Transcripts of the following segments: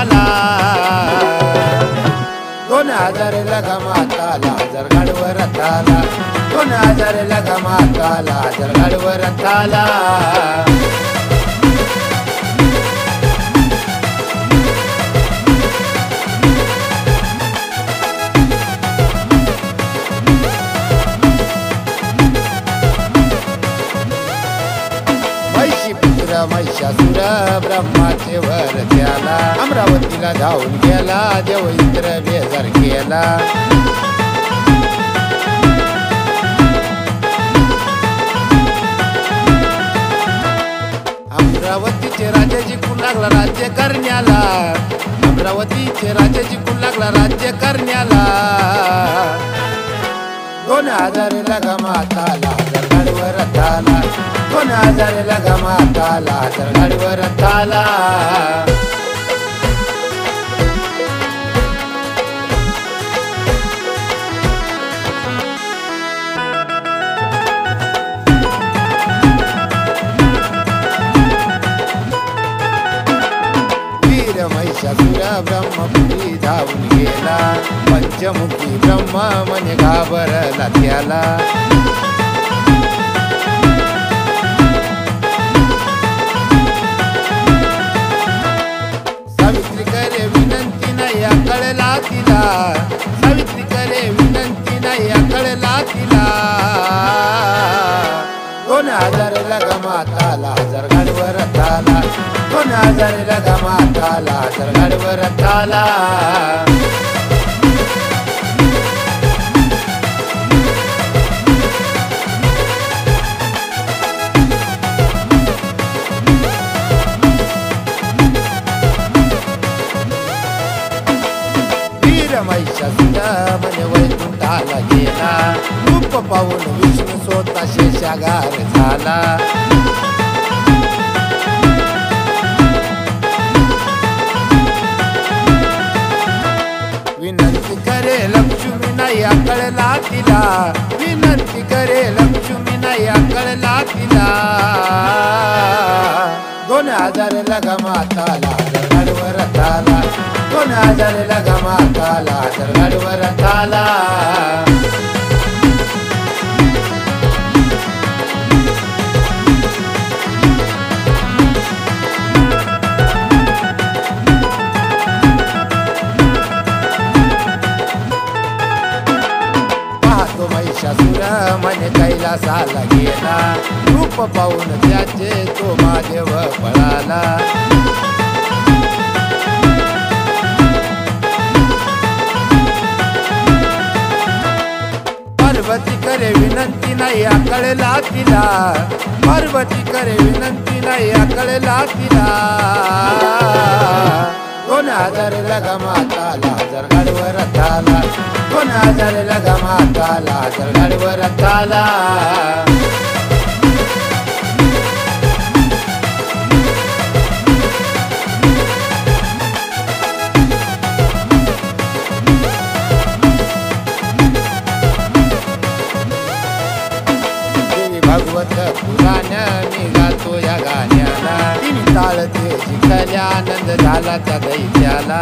रथाला 2000 लगा माताला जर गाडव रथाला 2000 लगा माताला जर गाडव रथाला महिषासुर ब्रह्माचे वर त्याला अमरावतीला धावून गेला देव इंद्र बेजार केला अमरावतीचे राजा जिंकून लागला राज्य करण्याला अमरावतीचे राजा जिंकून लागला राज्य करण्याला 2000 लगा माताला जर गाडव रथाला 2000 लगा माताला जर गाडव रथाला वीर महिषासुर ब्रह्मपुरी धावून गेला पंचमुखी ब्रह्मा म्हणे घाबरला त्याला सावित्री करे विनंती नाही कळला तिला सावित्री करे विनंती नाही कळला तिला 2000 लगा माताला जर गाडव रथाला 2000 लगा माताला जर गाडव रथाला महिषासुर म्हणे वैकुंठाला गेला रूप पाहून विष्णू स्वतः शेषागार झाला विनंती करे लक्ष्मी नाही कळला तिला विनंती करे लक्ष्मी नाही कळला तिला 2000 लगा माताला जर गाडव रथाला 2000 लगा माताला जर गाडव रथाला पाहतो महिषासुर म्हणे कैलासाला गेला रूप पाहून त्याचे तो महादेव पळाला पार्वती करे विनंती नाही कळला तिला पार्वती करे विनंती नाही कळला तिला 2000 लगा माताला जर गाडव रथाला 2000 लगा माताला जर गाडव रथाला भगवत पुराण मी गातो या गाण्याला 3 ताळ ते शिकल्या आनंद झाला त्या दैत्याला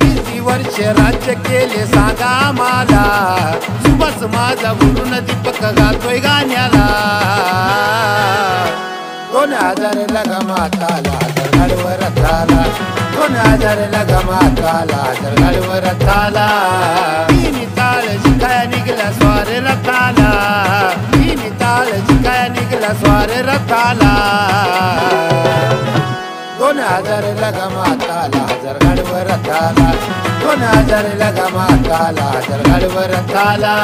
किती वर्ष राज्य केले सांगा मला सुबस माझा गुरुन दीपक गातोय गाण्याला 2000 लगा माताला जर गाडव रथाला 2000 लगा माताला जर गाडव रथाला 3 ताळ शिकाया निघला स्वार रथाला 3 ताळ शिकाया निघला स्वार रथाला 2000 लगा माताला जर गाडव रथाला 2000 लगा माताला जर गाडव रथाला